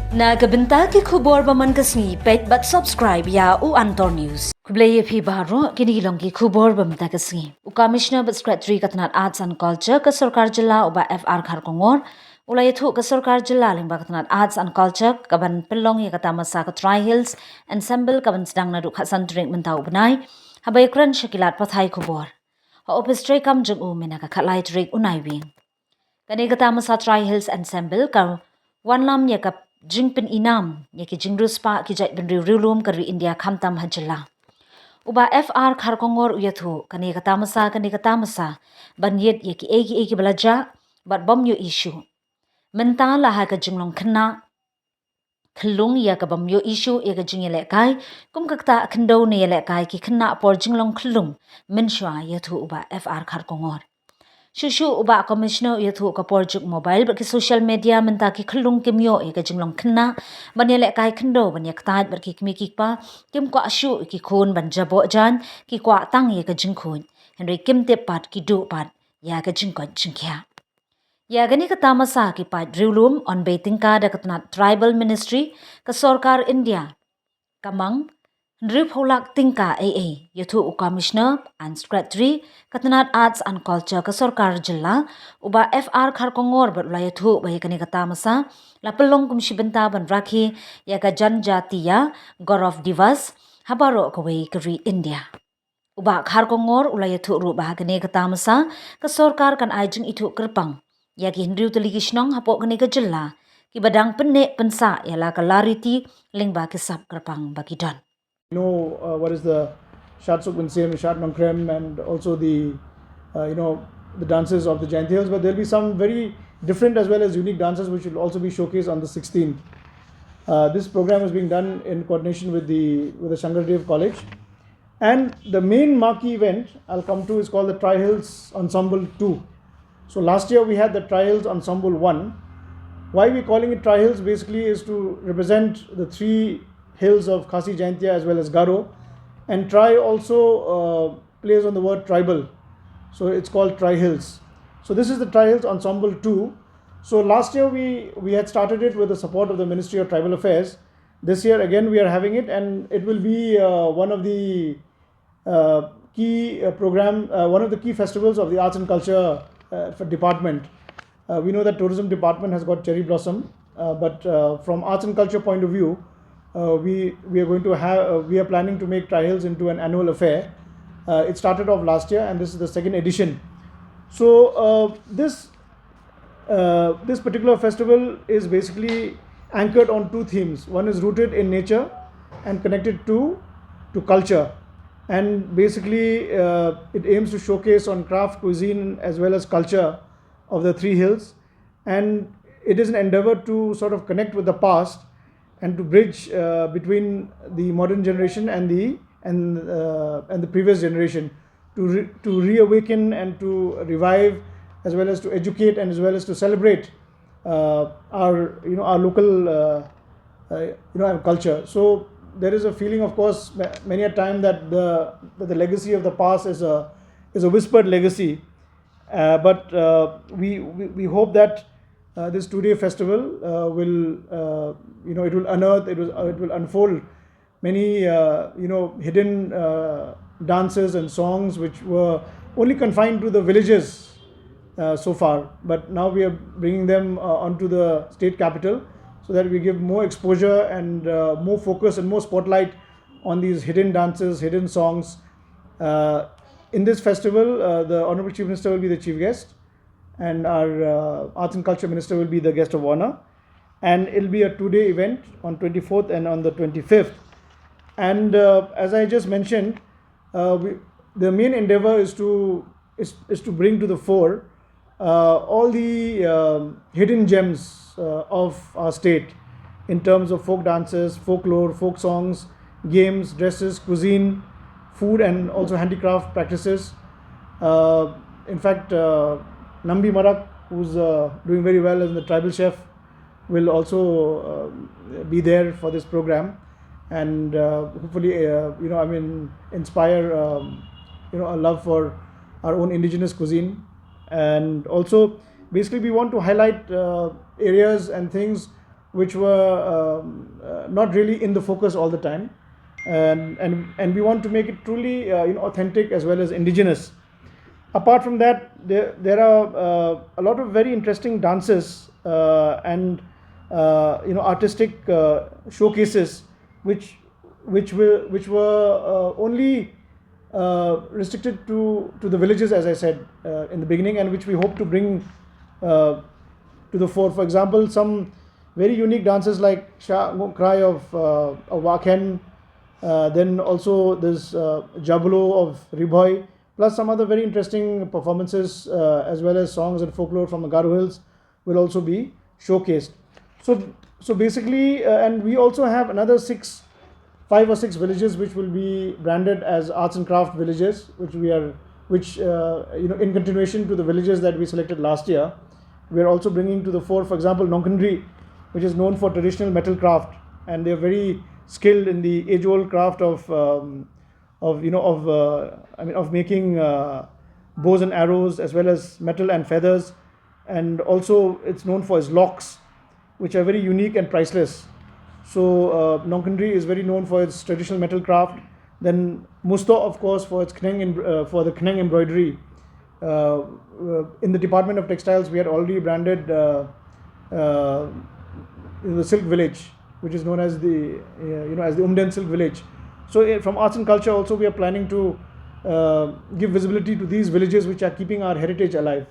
Nagabenta ki khubor baman kasni pet but subscribe ya u Antor News. Kublay phi baro kinilong ki khubor bamta kasni. U Commissioner but Secretary Katnat Arts and Culture ka Sarkar Jilla uba FR Kharkongor ulay thu ka Sarkar Jilla lingba Katnat Arts and Culture kaban pelong ya kata Tamasa Tri Hills ensemble kaban sedang na dukha santring mentau benai habay kran shakilat pathai khubor. Ha office tray kam jung u menaka khalai trik unai wing. Kani ka Tamasa Tri Hills ensemble ka wanlam ya ka jingpin inam yaki jingrus pa ki jait benri rilum kari India khamtam hajalla uba FR Kharkongor uyathu kani ka Tamasa banyet yaki egi belaja bat bom yo issue menta la ha ka jinglong Khynnah khulung ya ka bom yo issue ya ka ialehkai kum kakta Khyndew ne ialehkai ki Khynnah por jinglong khulung menshwa yathu uba FR Kharkongor Shushu uba Commissioner yathu ka porjuk mobile baki social media menta ki khulung kimyo e ka jinglong Khynnah ban ialehkai Khyndew ban yaktat baki kimiki pa kim kwa ashu ki khun ban jabo jan ki kwa tang ye ka jingkhun henry kim te pat ki du pat ya ka jingkon jingkya ya gani ka Tamasa ki pat rilum on baiting ka da katnat tribal ministry ka sarkar India kamang Sohphlang tingka AA yathu Commissioner and Secretary Katnat Arts and Culture ka Sarkar Jilla uba FR Kharkongor batla yathu bai kani ka Tamasa la pelong kum shibenta ban rakhi ya ka janjatiya Gaurav Divas habaro ka wei kari India uba Kharkongor ula yathu ru ba kani ka Tamasa ka Sarkar kan ajing itu kerpang ya ki Khyndew telegisnong hapo kani ka Jilla ki badang penne pensa ya la ka lariti lingba ki sap kerpang bagi don what is the Shat Sukwinsem, Shat Nongkrem, and also the the dances of the Jayanti Hills, but there will be some very different as well as unique dances which will also be showcased on the 16th. This program is being done in coordination with the Shankardev College, and the main marquee event I'll come to is called the Tri Hills Ensemble 2. So last year we had the Tri Hills Ensemble 1. Why we're calling it Tri Hills basically is to represent the three hills of Khasi Jaintia as well as Garo, and Tri also plays on the word tribal, so it's called Tri Hills. So this is the Tri Hills Ensemble 2. So last year we had started it with the support of the Ministry of Tribal Affairs. This year again we are having it, and it will be one of the key festivals of the Arts and Culture department. We know that tourism department has got cherry blossom, but from arts and culture point of view, we are planning to make Tri Hills into an annual affair. It started off last year, and this is the second edition. So this particular festival is basically anchored on two themes. One is rooted in nature and connected to culture, and basically it aims to showcase on craft, cuisine as well as culture of the three hills, and it is an endeavor to sort of connect with the past and to bridge between the modern generation and the previous generation, to reawaken and to revive, as well as to educate and as well as to celebrate our local our culture. So there is a feeling, of course, many a time that the legacy of the past is a whispered legacy, but we hope that this 2-day festival will unearth, it will unfold many hidden dances and songs which were only confined to the villages so far, but now we are bringing them onto the state capital, so that we give more exposure and more focus and more spotlight on these hidden dances, hidden songs. In this festival, the Honorable Chief Minister will be the chief guest, and our Arts and Culture Minister will be the guest of honor, and it will be a 2-day event on 24th and on the 25th. And as I just mentioned, the main endeavor is to bring to the fore all the hidden gems of our state in terms of folk dances, folklore, folk songs, games, dresses, cuisine, food, and also handicraft practices. In fact, Nambi Marak, who's doing very well as the tribal chef, will also be there for this program, and hopefully inspire a love for our own indigenous cuisine. And also basically we want to highlight areas and things which were not really in the focus all the time, and we want to make it truly authentic as well as indigenous. Apart from that, there are a lot of very interesting dances and artistic showcases which were only restricted to the villages, as I said in the beginning, and which we hope to bring to the fore. For example, some very unique dances like cry of Wakhen, then also there's Jabulo of Riboy, plus some other very interesting performances as well as songs and folklore from the Garo Hills will also be showcased. So basically, and we also have another 5 or 6 villages which will be branded as arts and craft villages, which in continuation to the villages that we selected last year, we are also bringing to the fore. For example, Khyndew, which is known for traditional metal craft, and they are very skilled in the age-old craft of making bows and arrows as well as metal and feathers, and also it's known for its locks, which are very unique and priceless. So Khyndew is very known for its traditional metal craft. Then Musto, of course, for its for the Khynneh embroidery. In the Department of Textiles, we had already branded the Silk Village, which is known as the as the Umden Silk Village. So from arts and culture also, we are planning to give visibility to these villages which are keeping our heritage alive,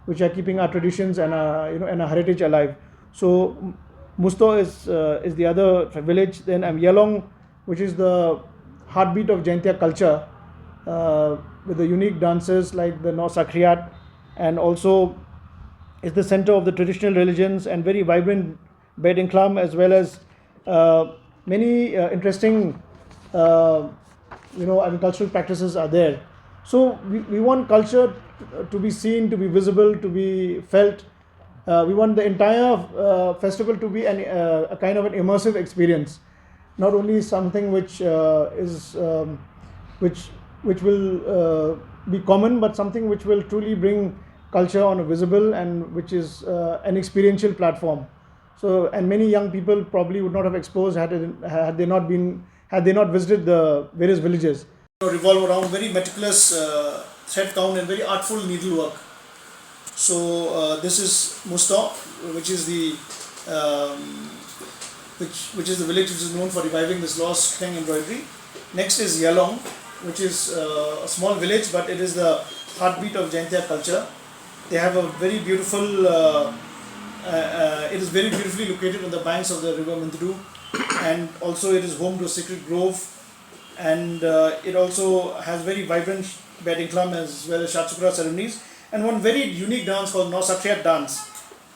which are keeping our traditions and our heritage alive. So Musto is the other village. Then Yalong, which is the heartbeat of Jaintia culture, with the unique dances like the No Sakriyat, and also is the center of the traditional religions and very vibrant bedding club, as well as many interesting cultural practices are there. So we want culture to be seen, to be visible, to be felt. We want the entire festival to be a kind of an immersive experience, not only something which will be common, but something which will truly bring culture on a visible and which is an experiential platform. So, and many young people probably would not have exposed had they not visited the various villages. Revolve around very meticulous thread count and very artful needlework. So this is Musto, which is the which is the village which is known for reviving this lost Khyndew embroidery. Next is Yalong, which is a small village, but it is the heartbeat of Jaintia culture. They have a very beautiful. It is very beautifully located on the banks of the river Khyndew, and also it is home to a sacred grove, and it also has very vibrant bedding club as well as Shatsukra ceremonies, and one very unique dance called No Sakriyat dance,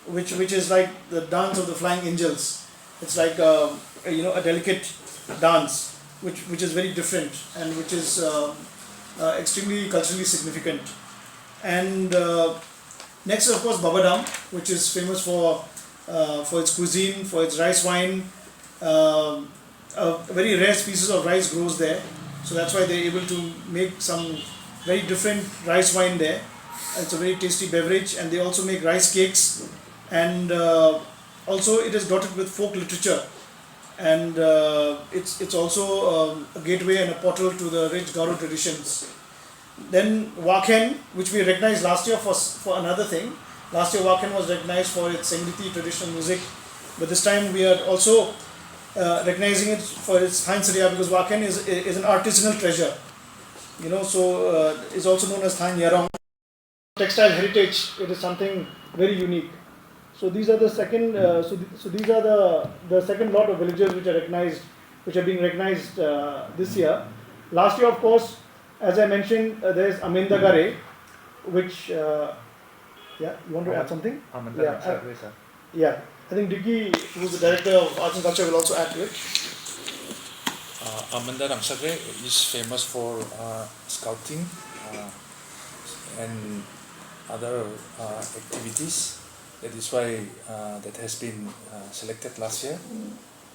which is like the dance of the flying angels. It's like a delicate dance, which is very different and which is extremely culturally significant. And next is of course Babadam, which is famous for its cuisine, for its rice wine. Very rare species of rice grows there, so that's why they're able to make some very different rice wine there. It's a very tasty beverage, and they also make rice cakes, and also it is dotted with folk literature, and it's also a gateway and a portal to the rich Garo traditions. Then Wakhen, which we recognized last year for another thing. Last year Wakhen was recognized for its Sengiti traditional music, but this time we are also recognizing it for its Thain Sariya, because Wakhen is an artisanal treasure. So it's also known as Thain Yarong. Textile heritage, it is something very unique. So these are the second. So these are the second lot of villages which are being recognized this year. Last year, of course, as I mentioned, there is Amendagare, which you want to add something? Yeah, I think Dicky, who is the director of Arts and Culture, will also add to it. Amanda Ramsagre is famous for scouting and other activities. That is why that has been selected last year.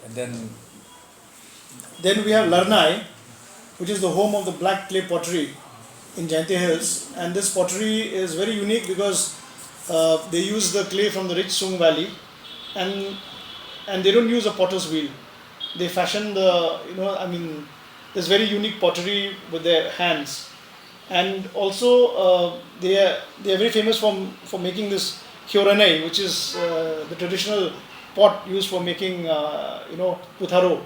And then we have Larnai, which is the home of the black clay pottery in Jaintia Hills. And this pottery is very unique because they use the clay from the rich Sung Valley, and and they don't use a potter's wheel. They fashion there's very unique pottery with their hands, and also they are very famous for making this hyoranai, which is the traditional pot used for making putharo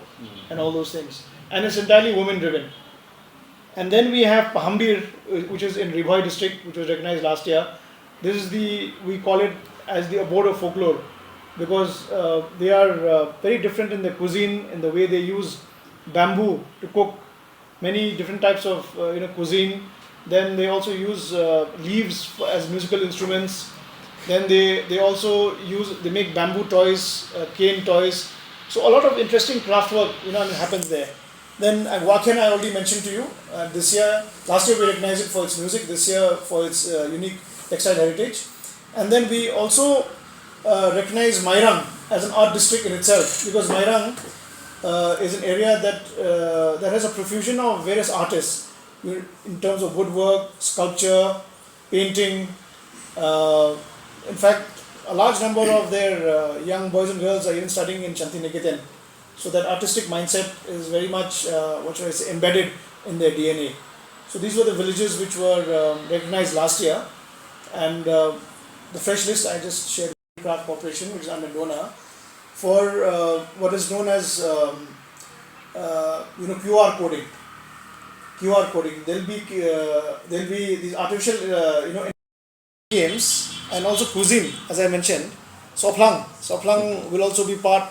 and all those things, and it's entirely women driven. And then we have Pahambir, which is in Ribhoi district, which was recognized last year. This is we call it as the abode of folklore, because they are very different in their cuisine, in the way they use bamboo to cook many different types of cuisine. Then they also use leaves as musical instruments. Then they also they make bamboo toys, cane toys. So a lot of interesting craft work happens there. Then Wakhen I already mentioned to you. Last year we recognized it for its music. This year for its unique textile heritage. And then we also recognize Mairang as an art district in itself, because Mairang is an area that has a profusion of various artists in terms of woodwork, sculpture, painting. In fact, a large number of their young boys and girls are even studying in Shantiniketan. So that artistic mindset is very much embedded in their DNA. So these were the villages which were recognized last year, and the fresh list I just shared with Craft Corporation, which is under DONA, for what is known as QR coding. QR coding. There'll be these artificial games, and also cuisine, as I mentioned. Sohphlang will also be part.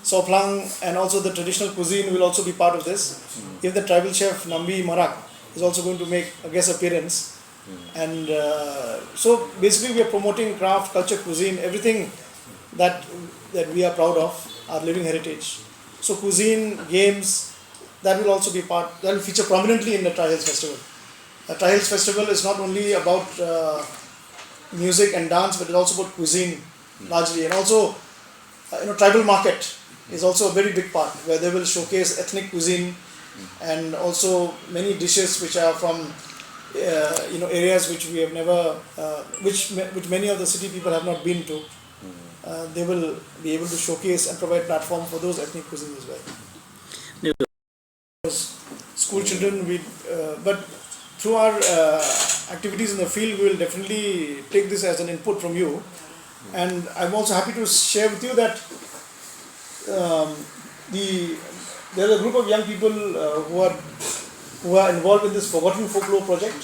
Sohphlang and also the traditional cuisine will also be part of this. If the tribal chef Nambi Marak is also going to make a guest appearance, and so basically we are promoting craft, culture, cuisine, everything that we are proud of, our living heritage. So cuisine, games, that will also be part, that will feature prominently in the Tri Hills Festival. The Tri Hills Festival is not only about music and dance, but it's also about cuisine largely, and also tribal market is also a very big part, where they will showcase ethnic cuisine and also many dishes which are from areas which we have never, which many of the city people have not been to. They will be able to showcase and provide platform for those ethnic cuisines as well. School children, but through our activities in the field, we will definitely take this as an input from you. And I'm also happy to share with you that there are a group of young people who are involved in this Forgotten Folklore project,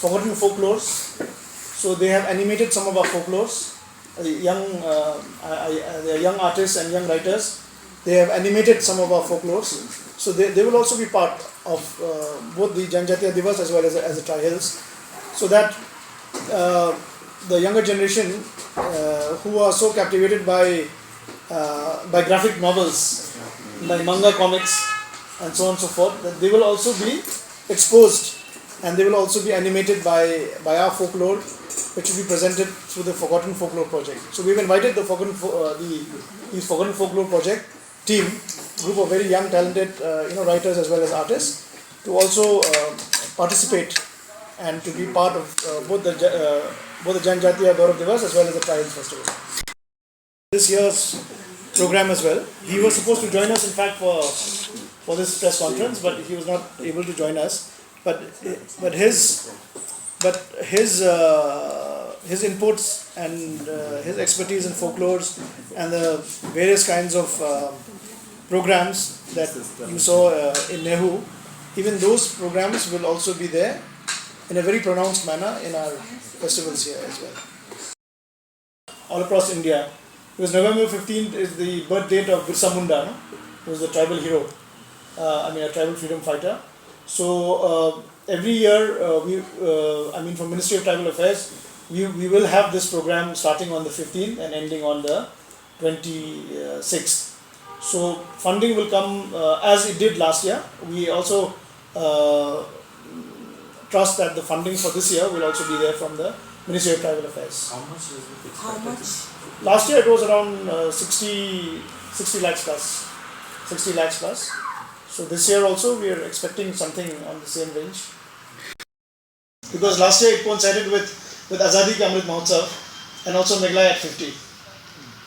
Forgotten Folklores. So they have animated some of our folklores. They are young artists and young writers. They have animated some of our folklores. So they will also be part of both the Janjatiya Divas as well as the Tri Hills, so that the younger generation who are so captivated by graphic novels, by manga comics and so on and so forth, that they will also be exposed, and they will also be animated by our folklore, which will be presented through the Forgotten Folklore project. So we've invited the Forgotten Folklore project team, group of very young talented writers as well as artists, to also participate and to be part of both the Janjatiya Gaurav Divas as well as the Tri Hills Festival. This year's program as well. He was supposed to join us, in fact, for this press conference, but he was not able to join us. But his inputs and his expertise in folklores and the various kinds of programs that you saw in Nehu, even those programs will also be there in a very pronounced manner in our festivals here as well. All across India, because November 15th is the birth date of Birsa Munda, who was the tribal hero, a tribal freedom fighter. So every year, from Ministry of Tribal Affairs, we will have this program starting on the 15th and ending on the 26th. So funding will come as it did last year. We also trust that the funding for this year will also be there from the Ministry of Tribal Affairs. How much is it expected? How much? Last year it was around 60 lakhs plus. 60 lakhs plus. So this year also we are expecting something on the same range. Because last year it coincided with Azadi Ka Amrit Mahotsav and also Meghalaya at 50.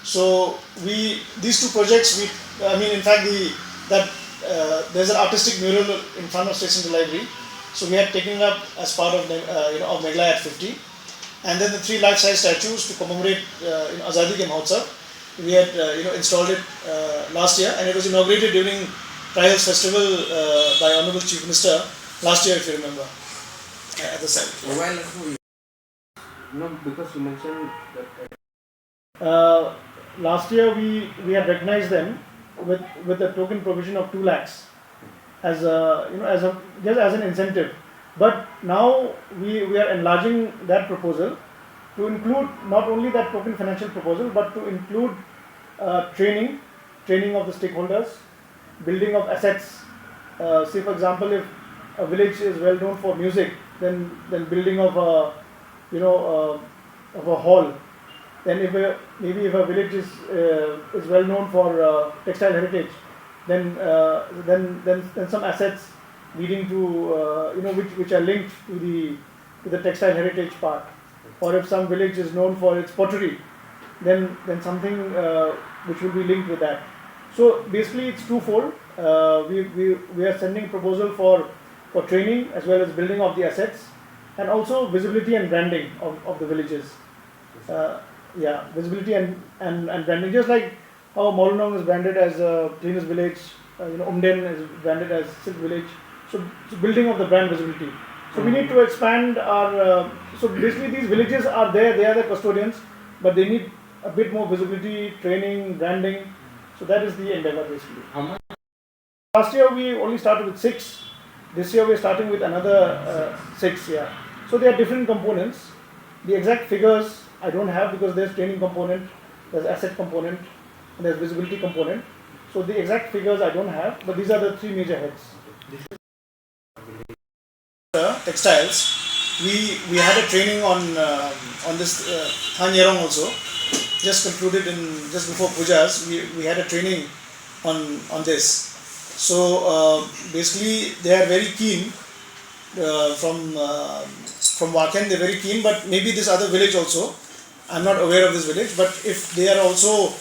So these two projects, in fact, there's an artistic mural in front of Station Library. So we had taken it up as part of of Meghalaya at 50, and then the 3 life-size statues to commemorate Azadi Ke Mahotsav. We had installed it last year, and it was inaugurated during Tri Hills Festival by Honorable Chief Minister last year, if you remember, at the site. No, because you mentioned that. Last year we had recognized them with a token provision of 2 lakhs as just as an incentive. But now we are enlarging that proposal to include not only that token financial proposal, but to include training of the stakeholders, building of assets. Say for example, if a village is well known for music, then building of a hall. Then if a village is well known for textile heritage, then some assets leading to which are linked to the textile heritage part. Or if some village is known for its pottery, then something which will be linked with that. So basically it's twofold. We are sending proposal for training as well as building of the assets, and also visibility and branding of the villages. Visibility and branding, just like how Maulunong is branded as a cleanest village, Umden is branded as silk village. So building of the brand visibility. So we need to expand our. So basically these villages are there; they are the custodians, but they need a bit more visibility, training, branding. So that is the endeavor basically. How much? Last year we only started with 6. This year we are starting with another 6. Yeah. So they are different components. The exact figures I don't have, because there's training component, there's asset component, and there's visibility component. So the exact figures I don't have, but these are the 3 major heads. Textiles. We had a training on this Thanyerong also. Just concluded just before pujas. We had a training on this. So basically they are very keen from Waken. They're very keen, but maybe this other village also. I'm not aware of this village, but if they are also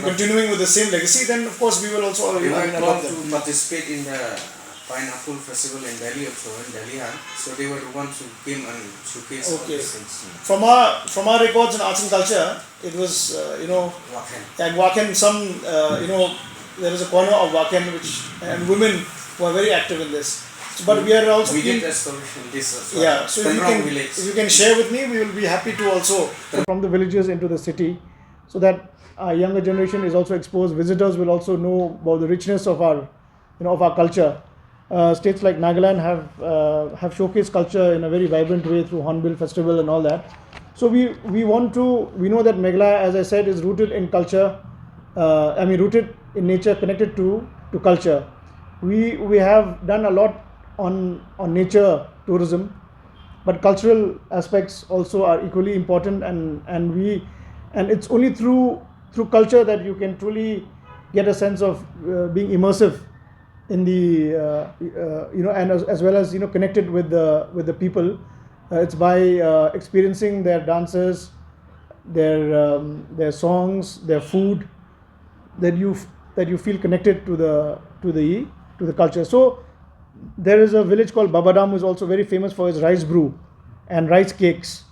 continuing with the same legacy, then of course we will also adopt them. To participate in the Pineapple Festival in Delhi also, in Delhi, so they were the ones who came and showcased all these things. From our records in arts and culture, it was Waken. And Waken, there was a corner of Waken and women were very active in this. But we are also did restoration this as well. Yeah, so if you can share with me, we will be happy to also from the villages into the city, so that our younger generation is also exposed. Visitors will also know about the richness of our culture. States like Nagaland have showcased culture in a very vibrant way through Hornbill Festival and all that. So we know that Meghalaya, as I said, is rooted in culture. Rooted in nature, connected to culture. We have done a lot on nature tourism, but cultural aspects also are equally important, and it's only through culture that you can truly get a sense of being immersive in the and as well as connected with the people. It's by experiencing their dances, their songs, their food, that you feel connected to the culture. So there is a village called Babadam, who is also very famous for its rice brew and rice cakes.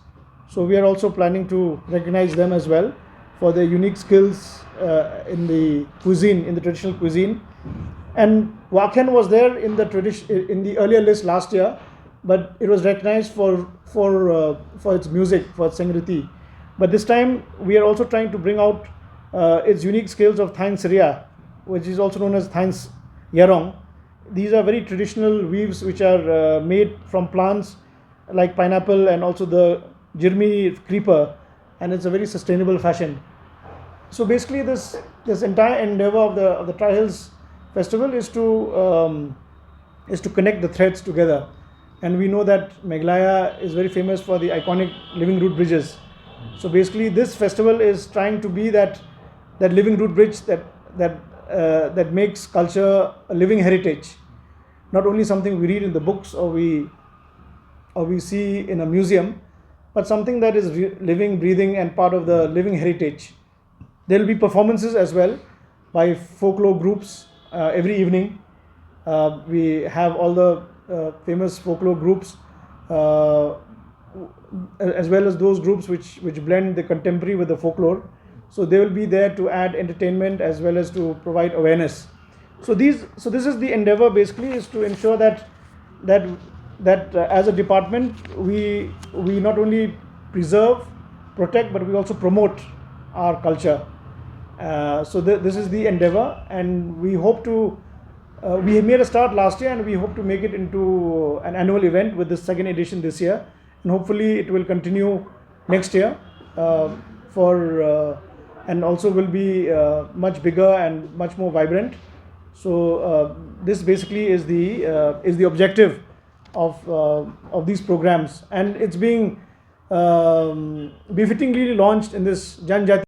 So we are also planning to recognize them as well for their unique skills in the cuisine, in the traditional cuisine. And Waken was there in the earlier list last year, but it was recognized for its music, for its sengriti. But this time we are also trying to bring out its unique skills of Thain Syria, which is also known as Thain Yarong. These are very traditional weaves which are made from plants like pineapple and also the jirmi creeper, and it's a very sustainable fashion. So basically this entire endeavor of the Tri Hills Festival is to connect the threads together. And we know that Meghalaya is very famous for the iconic living root bridges. So basically this festival is trying to be that living root bridge that makes culture a living heritage, not only something we read in the books or we see in a museum, but something that is living, breathing, and part of the living heritage. There will be performances as well by folklore groups every evening. We have all the famous folklore groups as well as those groups which blend the contemporary with the folklore. So they will be there to add entertainment as well as to provide awareness. So this is the endeavor basically, is to ensure that as a department we not only preserve, protect, but we also promote our culture. So this is the endeavor, and we hope to we made a start last year, and we hope to make it into an annual event with the second edition this year, and hopefully it will continue next year and also will be much bigger and much more vibrant. So this basically is the objective of these programs, and it's being befittingly launched in this Janjati